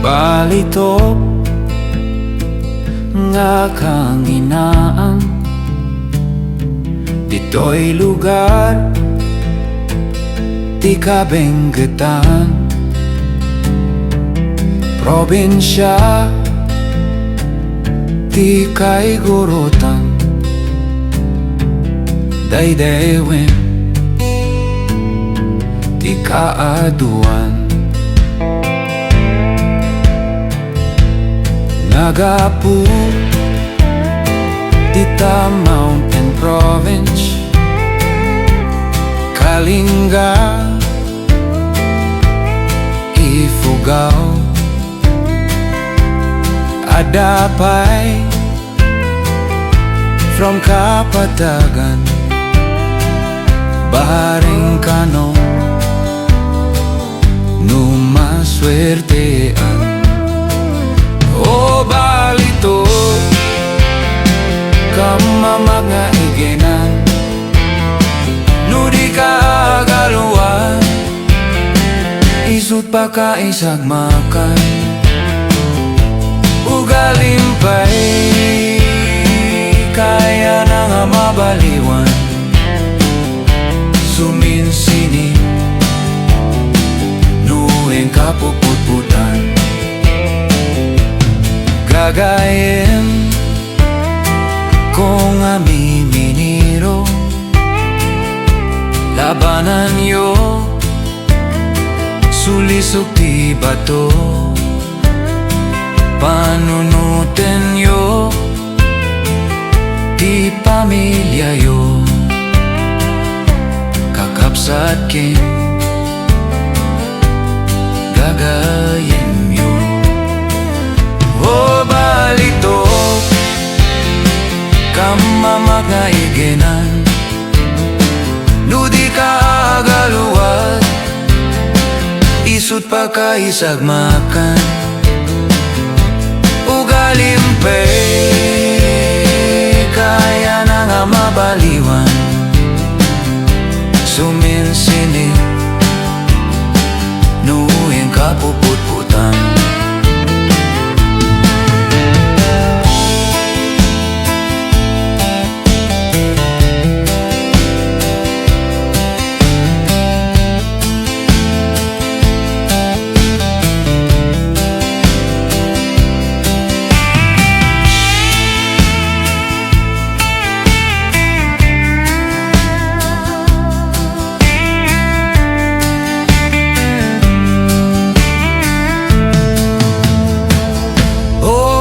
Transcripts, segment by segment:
Balitok nga kang inaan, dito'y lugar di kabenggetan. Probinsya di kaigurutan, daydewin di kaaduan. Nagapu dita Mountain Province, Kalinga, Ifugao, Adapay, from Kapatagan, Baharing Kanong, Numaswertean. O Balitok, kamamag nga iginan, nudi ka agaluan, isut pa ka isagmakan. Ugalimpay, kaya na nga mabaliwan, suminsini, nuwing kapuputputan. Gagayin kung amininiro, labanan yo, sulisok di bato, panunutin yo, di pamilya yo, kakapsat kin, gagayin yo. O Balitok, kamamag nga iginan, nudi ka agaluat, isut pa ka isagmakan. Ugalimpay, kaya na nga mabaliwan, suminsinit, nuwing kapuputputan.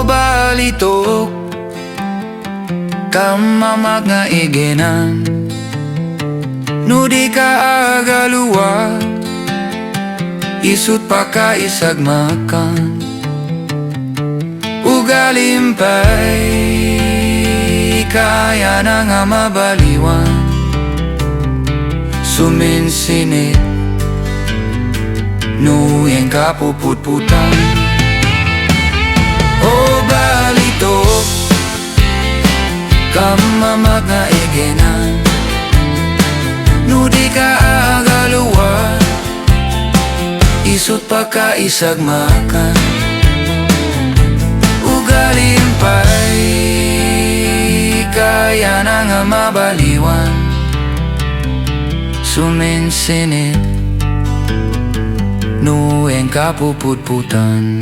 Balitok, kamamag nga iginan, nudi ka agaluwa, isut pa ka isagmakan. Ugalimpay, kaya na nga mabaliwan, suminsinit, nuwing kapuputputan. O Balitok, kamamag nga iginan, nudi ka agaluwa, isut pa ka isagmakan. Ugalimpay, kaya na nga mabaliwan, suminsinit, nuwing kapuputputan.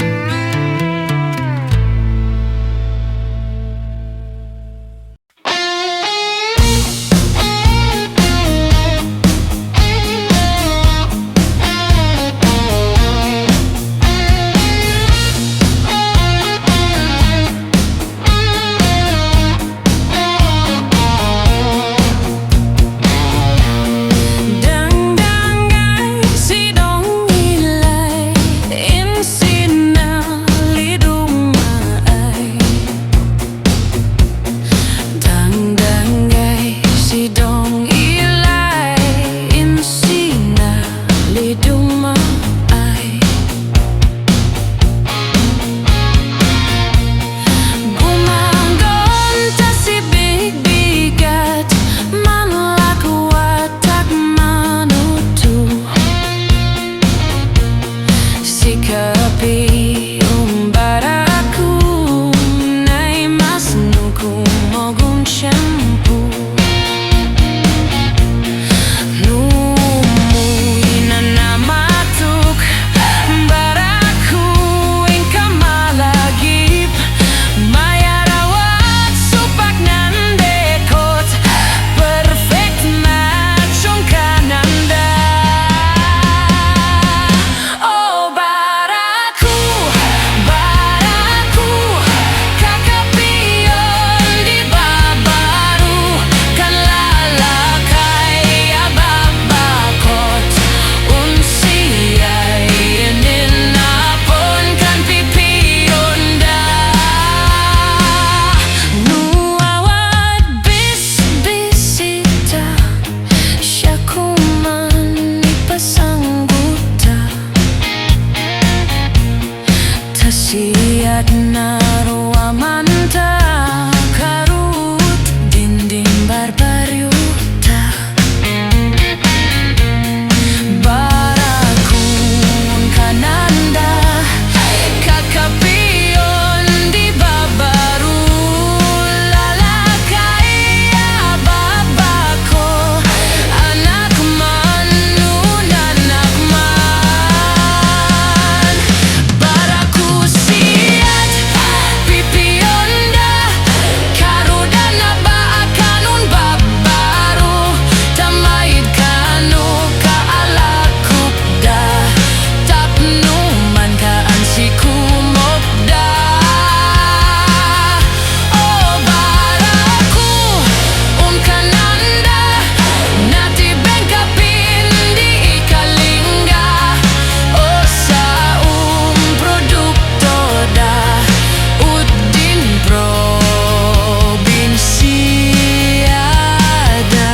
Dang dang ay sidong ilay, insin na Kasiyat naruamanta karut dinding barbaryo ta Barakun kananda kakapiyon di babaru lalakay ababako anak man nun anak man Barako siyat pipionda karuda na baakanun babaru tamayid kanu kaalakupda tapnuman kaan si kumopda Oh Barako kananda natibeng kapindi ikalinga O sa produkto da udin probinsiyada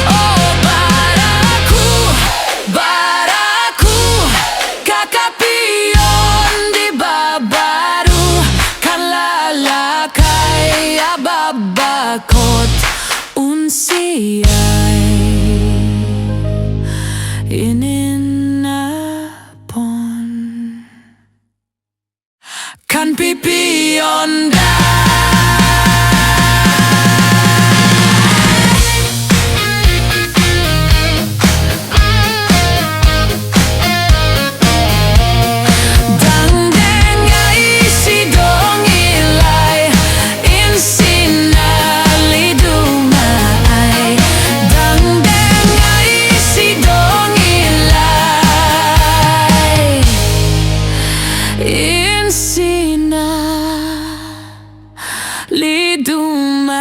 Oh Barako kakapiyon di babaru kalalakay ababakot unsiyay ininapon kan pipiyon da Dangdeng ay sidong ilay insina Salidummay Dangdeng ay sidong ilay insina Salidummay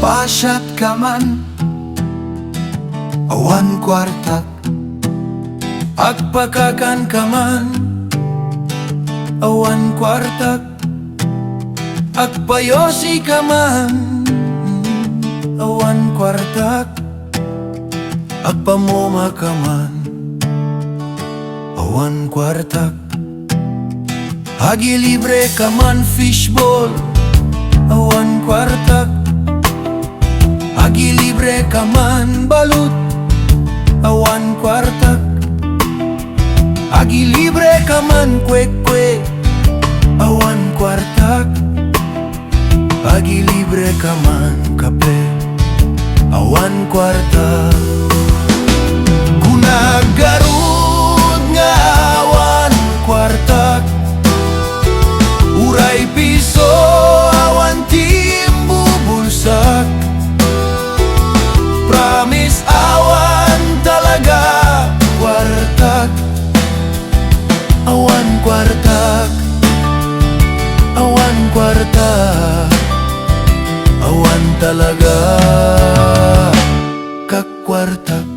Pasyat ka man, awan kwartak agpakakan ka man, awan kwartak agpayosi ka man, awan kwartak agpamoma ka man, awan kwartak agilibre ka man fishball, awan kwartak agilibre ka man balut, awan kwartak agilibre ka man kwek-kwek, awan kwartak agilibre ka man kape, awan kwartak kunaggarud nga awan kwartak uray piso awan timbu bulsak promise awan talaga kwartak awan kwartak awan kwartak awan talaga kakwartak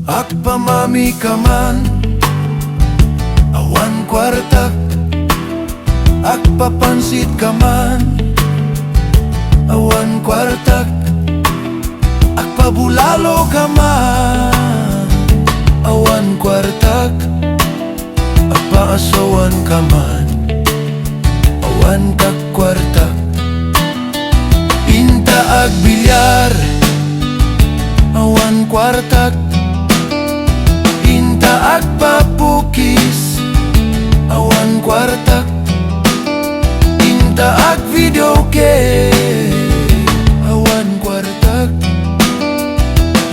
akpamami ka man awan kwartak akpapansit ka man awan kwartak akpabulalo ka man awan kwartak akpaasawan ka man awan kakwartak pinta agbilyar awan kwartak pinta agpapukis awan kwartak taag video awan kwartak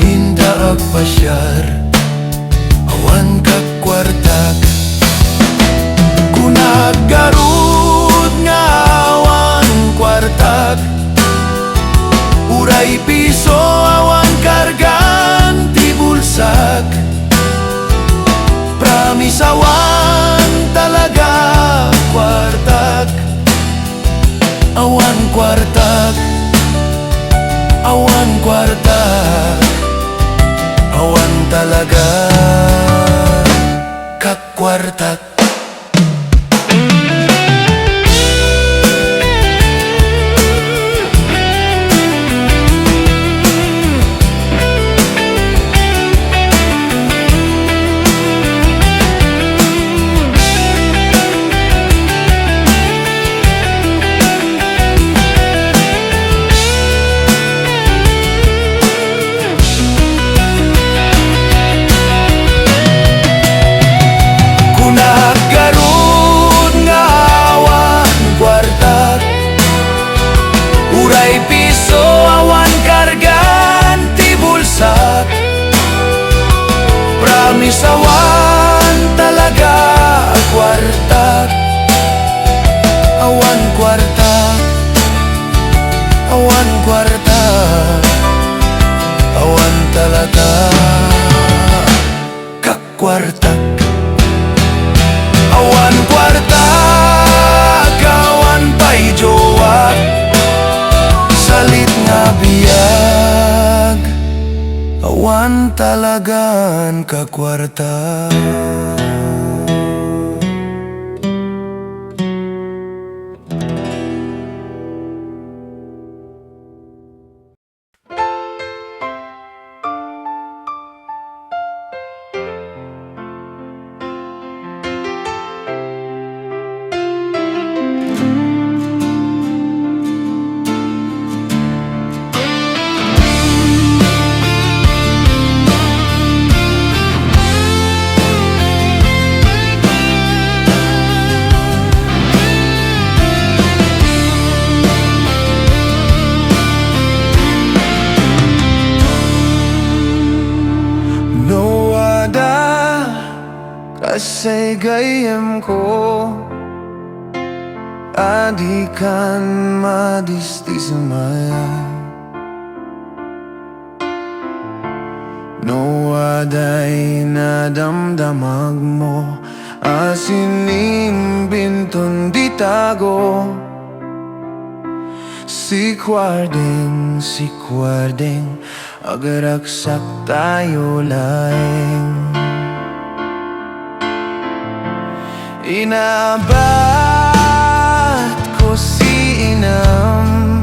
hintaag pasyar awan kag kwartak kunaggarud nga awan kwartak uray piso awan kargan ti bulsak promise awan talaga kwartak awan kwartak awan kwartak awan talaga kakwartak. Awan talaga kwartak awan kwartak awan kwartak awan talaga kakwartak awan kwartak awan pa'y jowa salit nga biyag awan talagan kakwarta. Kasay gayam ko adikan madistismay no aday nadamdamag mo asining bintun ditago Sikwardeng, sikwardeng agaraksak tayo laing inabat ko si inam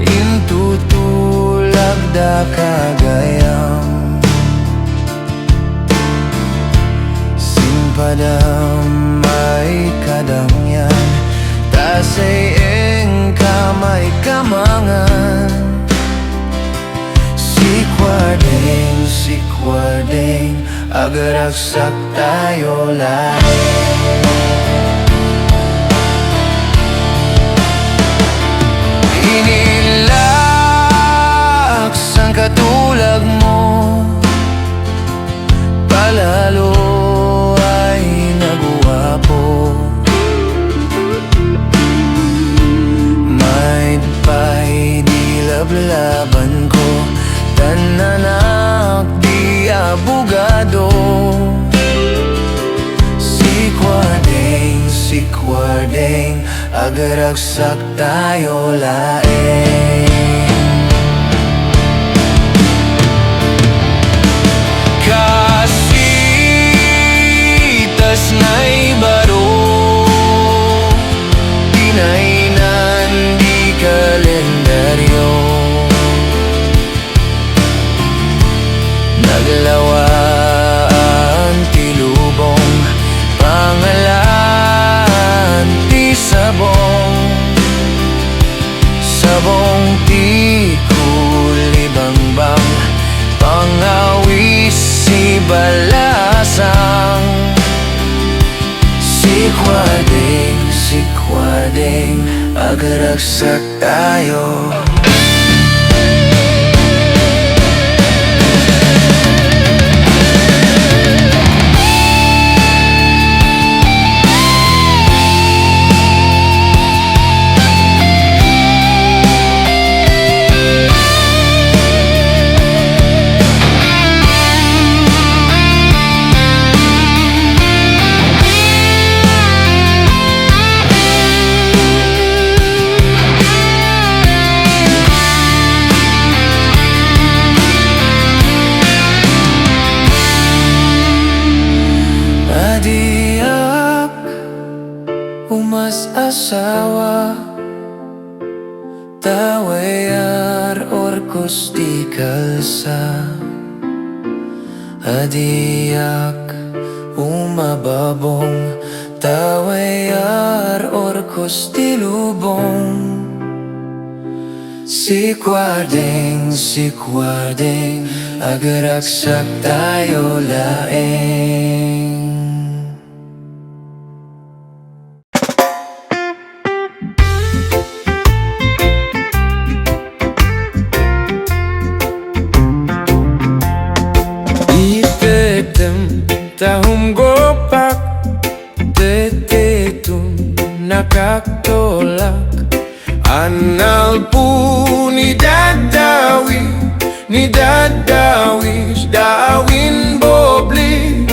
intutulag da kagayam simpadam may kadangyan tasay engka may kamangan Sikwardeng, sikwardeng agaraksak tayo laing inilaks ang katulag mo palalo ay naguwapo may pa'y dilablaban ko tananak di abogado Sikwardeng, sikwardeng agaraksak tayo laing kasitas na'y baro tinainan di kalendaryo naglawaan ti lubong pangalan ti sabong sabong ti kulibangbang pangawis si balasang Sikwardeng, Sikwardeng, agay-ayat tayo. Umas asawa tawayar orkos di kalsa adiak umababong tawayar orkos di lubong Sikwardeng, sikwardeng agay-ayat tayo laeng. Itetem tahum gopak tetetun nakakatolak anal pu ni dadawi dawin bobli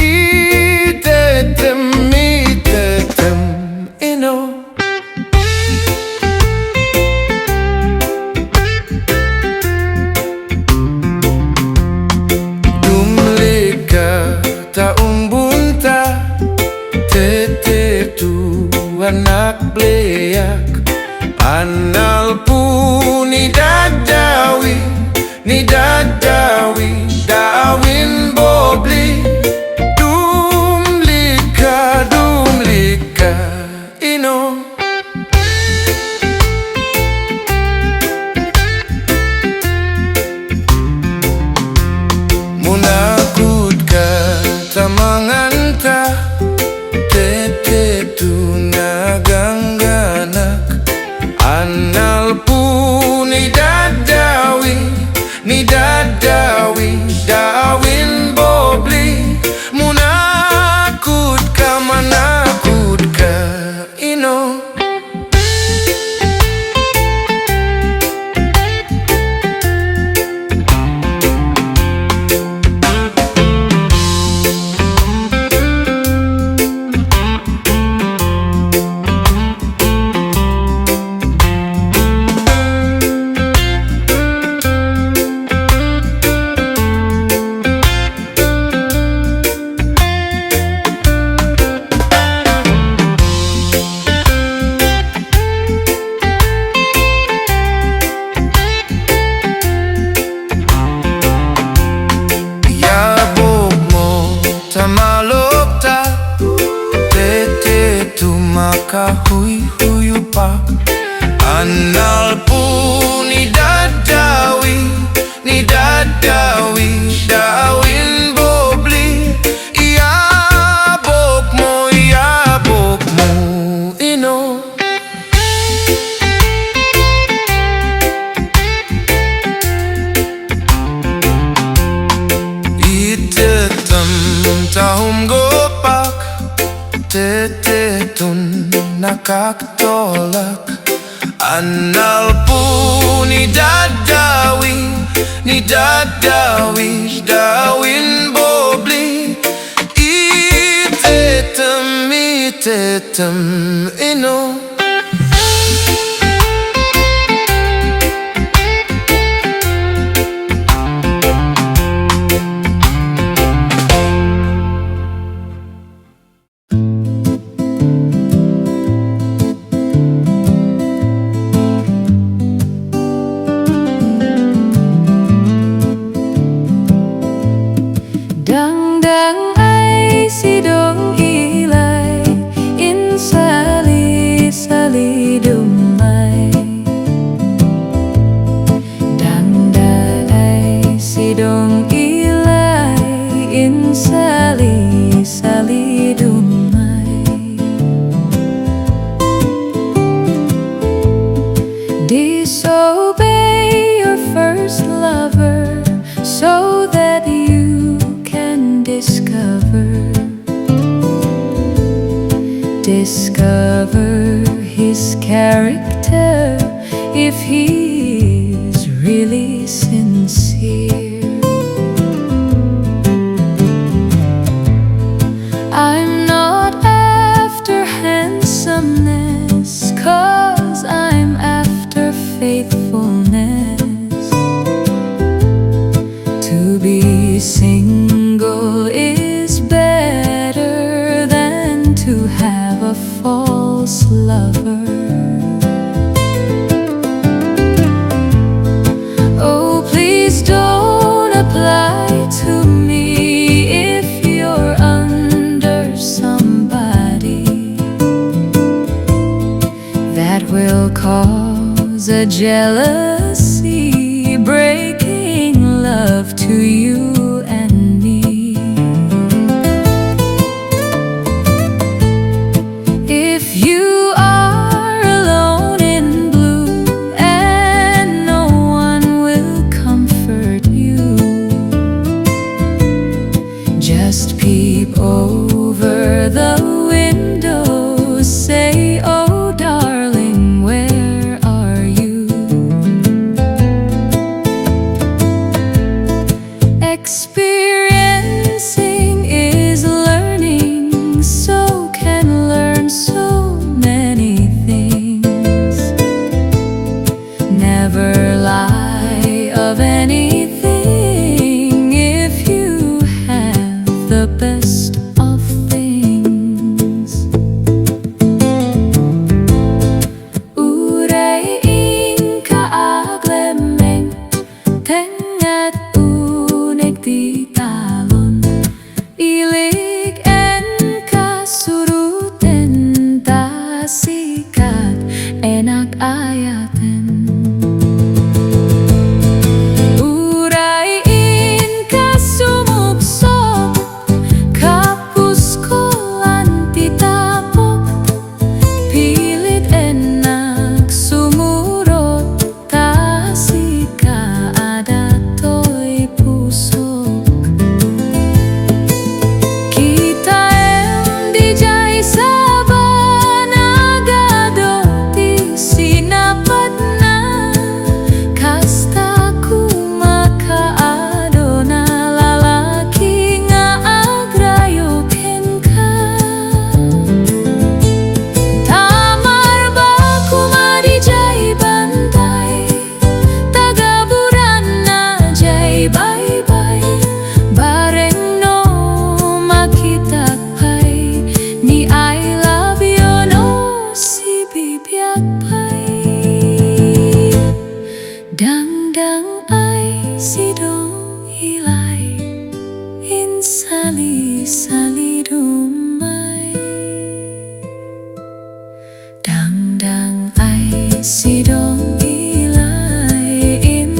itetem ino taong bunta tetetu anak bleyak anal pu ni dadawi dawin bobli dumlika ino munakut ka tamanganta tetetu nagangganak anal pu ni dadawi dawin bobli munakut ka ino kahuyupak anal pu ni dadawi dawin bobli iabok mo ino itetem tahum gopak tetetun nakakatolak anal pu ni dadawi dawin bobli itetem ino Dang ay sidong ilay in salis discover his character if he's really sincere. I'm not after handsomeness, 'cause I'm after faithfulness. To be single is better than to have a false lover. Oh, please don't apply to me if you're under somebody that will cause a jealousy, breaking love to you and me. If you are alone in blue and no one will comfort you, just peep over the window, say, "Oh darling, where are you?" Experiencing is learning, so can learn so many things. Never lie of anything if you have the best of things. Urayin kaaglemeng tengat unig di talon, ilig en kasuruten tasikat enak ayaten. Urayin kasumuksok kapuskolan titapok, pilit enak sumurot tasika adatoy pusok. Kita em dijay saban agado ti sinapat na, kasta kumakaado na lalaki nga agrayoken ka. Tamar ba kumadijay bantay, tagaburan na jay bye-bye, bareng no makita pay, ni I love you no si bibiyag pay. Dang-dang ay sidong hilay, in Salidummay. Dang-dang ay sidong hilay, in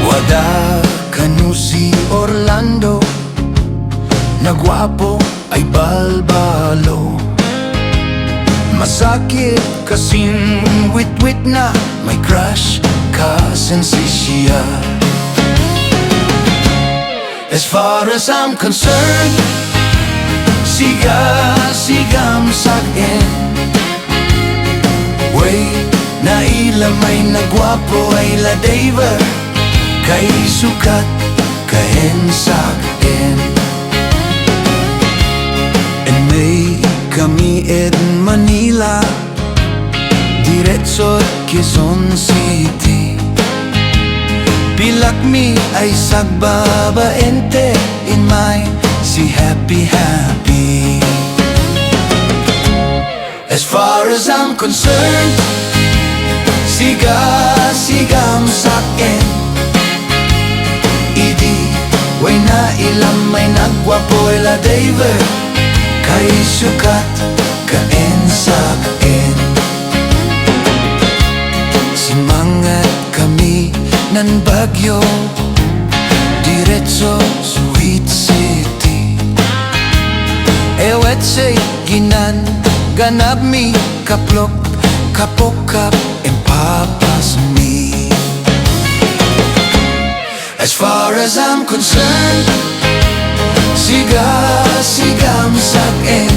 Wada kanu si Orlando, nagwapo ay balbalo. Masakit kasing wit-wit na may crush ka sensisya. As far as I'm concerned, siga-sigam sakin. Way na ilamay nagwapo ay Ladayber, kay sukat kahen sakin. And may kami in Manila, diretso Quezon City. Pilak mi ay sagbabaente, in my si happy happy. As far as I'm concerned, siga-sigam sakin. Idi, way na na ilamay nagwapo Ladayber kay sukat kaen saken. Simangat kami nan Bagyo diretso Sweet City. Ewet say ginan ganab mi kaplok kapokap empapas mi. As far as I'm concerned, siga-sigam sakin.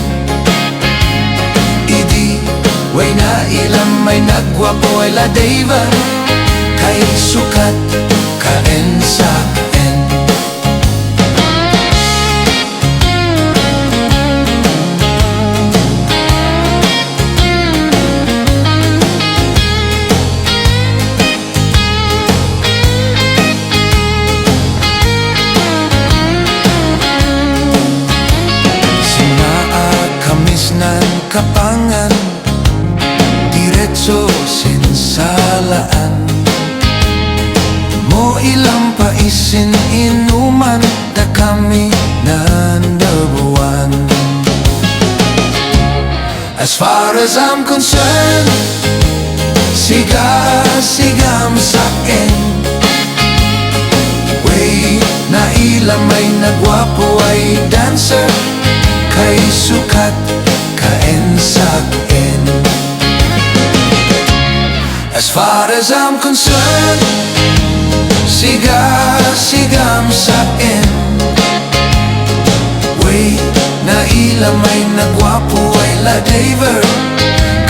Idi, way na ilamay nagwapo ay Ladayber kay sukat kaen sakin. Kapangan diretso sinsalaan mo ilang paisin inuman na kami nandabuan. As far as I'm concerned, siga-sigam sakin. Way na ilamay nagwapo ay dancer kay sukat kaen sakin. As far as I'm concerned, siga-sigam sakin. Way na ilamay nagwapo ay Ladayber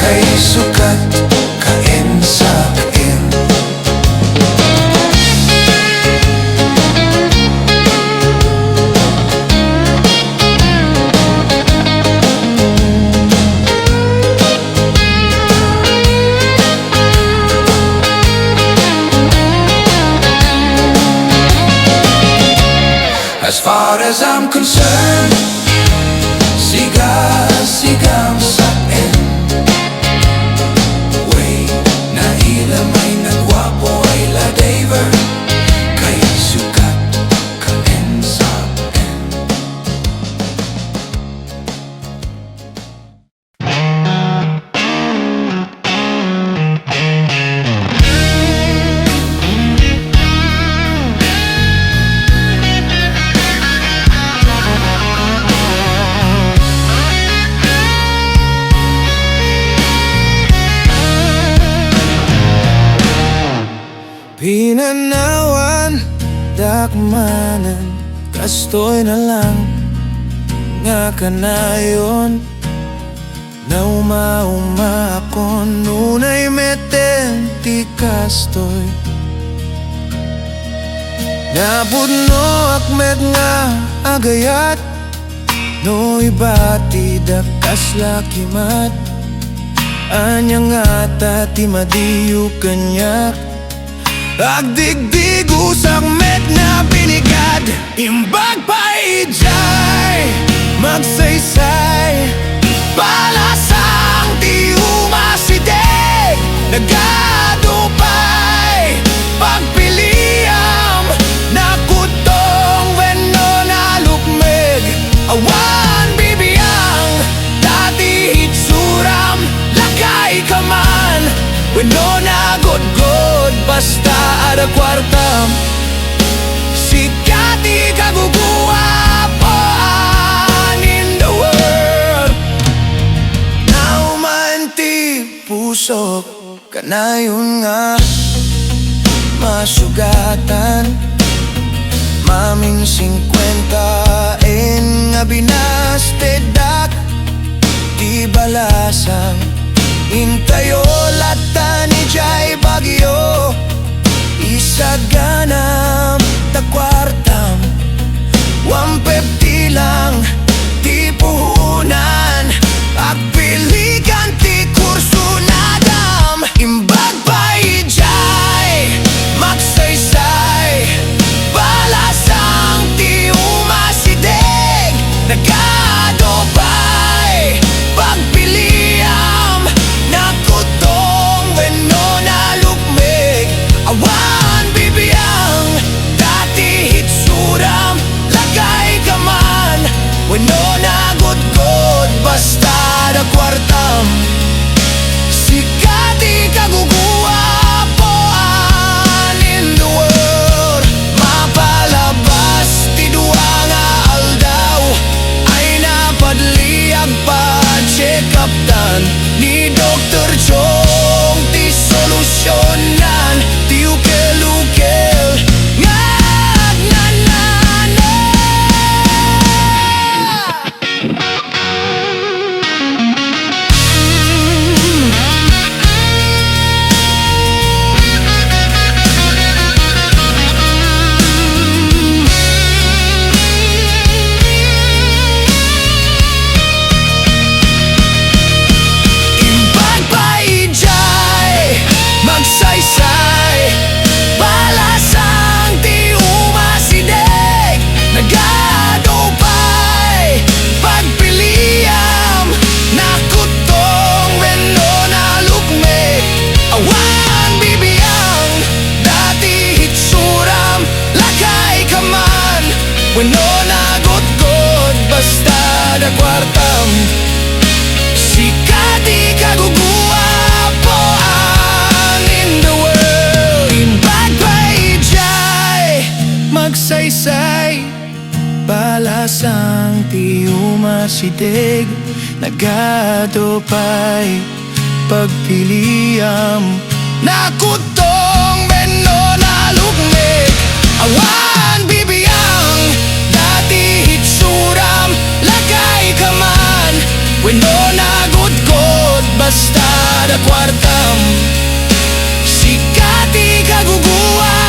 kay sukat kaen sakin. As far as I'm concerned, siga-sigam sakin. Way na ilamay nagwapo ay Ladayber kay sukat kaen sakin. Pinanawan, dakmanan, kastoy na lang nga kanayon. Nauma-uma ako nunay meten ti kastoy. Napudno akmet nga agay-ayat, no ibati dakas lakimat. Anya nga tati madiyu kanyak. Agdigdig usak met na binigad. Imbag pa ijay Magsaysay palasang ti umasideg. Nagadupay pagpiliam nakutong wenno na lukmeg. Awan bibiyang dati hitsuram lakay kaman. Wenno na god-god basta ada kwartam. Sikati kaguguwapan in the world. Naumanti pusok kanayon nga masugatan. Maming 50 nga binastedak di balasang. Intayo lata ni Jai Bagyo isaganam takwartam. 150 lang ti puhunan. Agpiligan ti kurso nadam. Imbag pa ijay Magsaysay balasang ti umaside. Asang tiyuma sidig nagadopay pagpiliam nakutong beno na lugmig awan bibiyang dati hitsuram lagay kaman weno nagudgod basta da kwartam sikati kagugua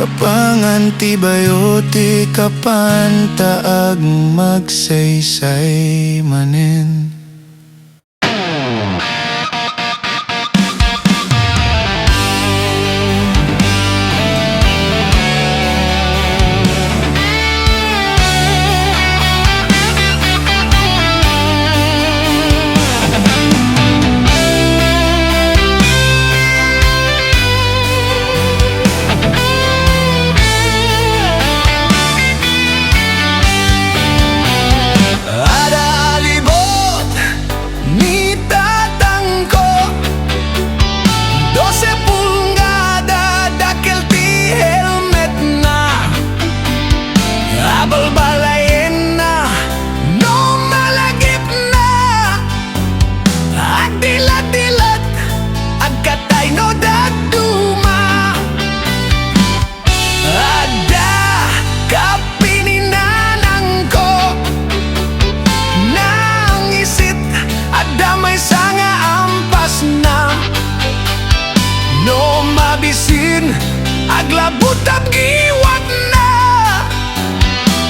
kapang antibiotic kapan taag magsaysay manin. Aglabot at giwat na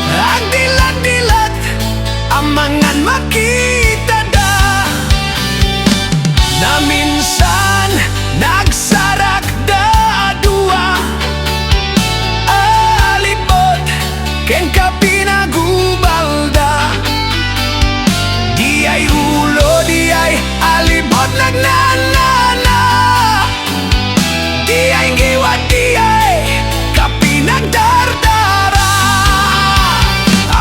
ang dilat-dilat amangan makita da na minsan nagsarak da dua alibot ken kappi nagubalda di ay ulo di ay alibot nagnanana di ay giwat di ay kappi nagdardara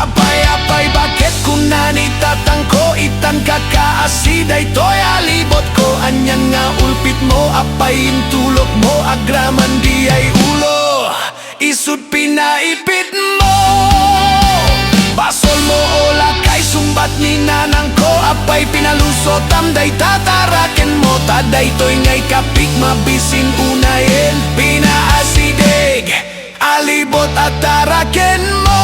apay-apay bakit kunani tatangko itan kakaasiday to'y alibot ko anyan nga ulpit mo apay intulok mo agraman di ay ulo isut pinaipit mo basol mo o lakay sumbat ni nanang ko apay pinalusot amday tataraken mo taday to'y ngay kapik mabisin unayin pinaasidig alibot at taraken mo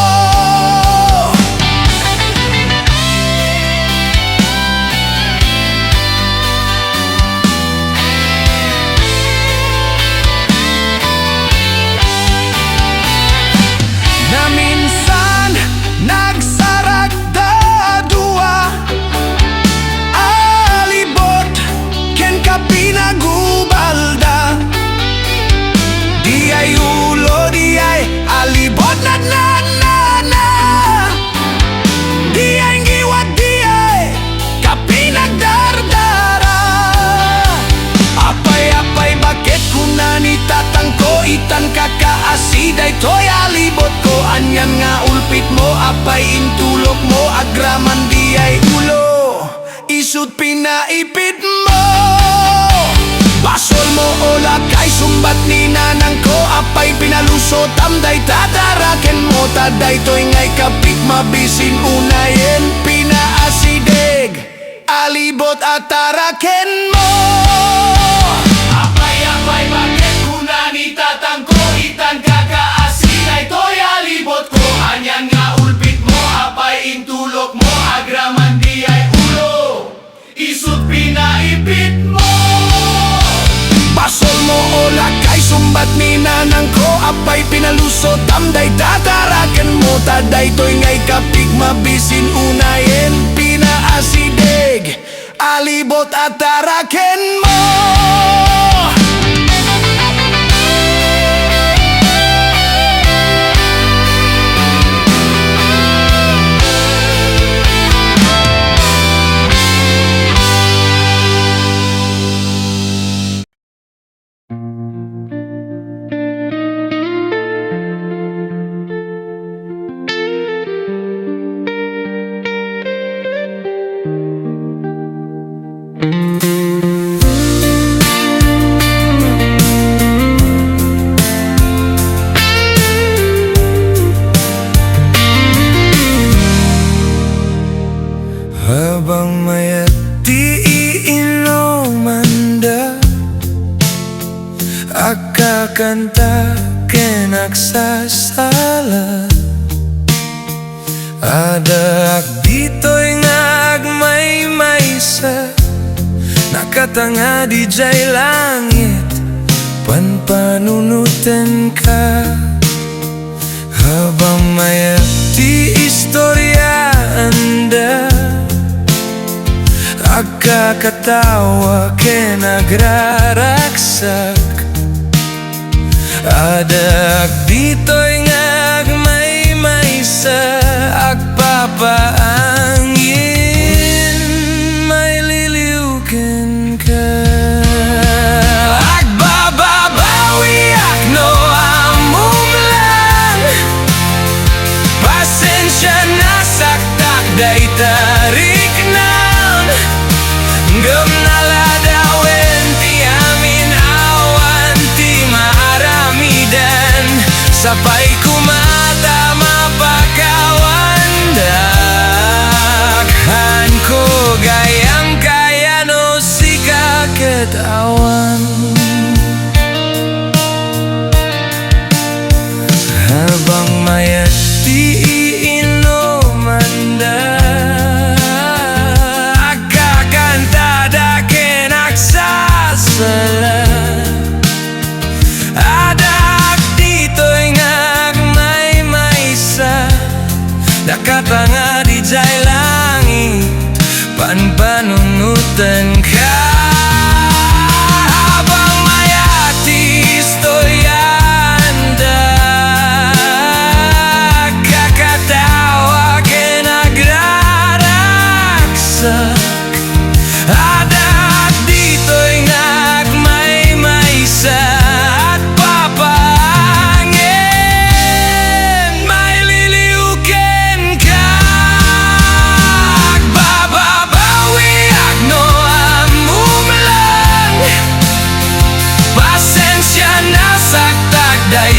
na minsan nagsarak da dua alibot ken kappi nagubalda di ay ulo di ay alibot na di ay giwat di ay kappi nagdardara apay-apay bakit kunani tatangko itan kakaasiday to'y alibot ko anyan nga ulpit mo apay intulok mo agraman di ay ulo isut pinaipit mo basol mo o lakay sumbat ni nanang ko apay pinalusot amday tataraken mo taday to'y ngay kapik mabisin unayin pinaasidig alibot at taraken mo apay-apay bakit kunani tatangko itan kakaasiday to'y alibot ko anyan nga ulpit mo apay intulok mo agraman di ay ulo isut pinaipit mo basol mo o lakay sumbat ni nanang ko apay pinalusot amday tataraken mo taday to'y ngay kapik mabisin unayin pinaasidig alibot at taraken mo Agkakanta ken agsasala Ada dito'y ngagmay-maysa Nakatanga di jay langit Panpanunutan ka Habang mayat ti istorya anda Agkakatawa ken agraraksak Ada dito'y ngagmay-maysa Agpapaangin May liliukin ka Agbababawi akno among lang Pasensya na saktak day tarik nan Gam na ladawin ti amin awan ti maaramidan Sapay kumata mapakawandak ko gayang kaya no si kakatawan Habang mayat ti iinomanda Agkakanta da ken agsasala Adak dito'y ngagmay-maysa Nakatanga di jay langit Panpanunutan ka Habang mayati istoryanda Kakatawa ken agraraksak Adat dito'y ngagmay-maysa At papangin May liliukin ka Agbababawi agno amumlang Pasensya na saktak day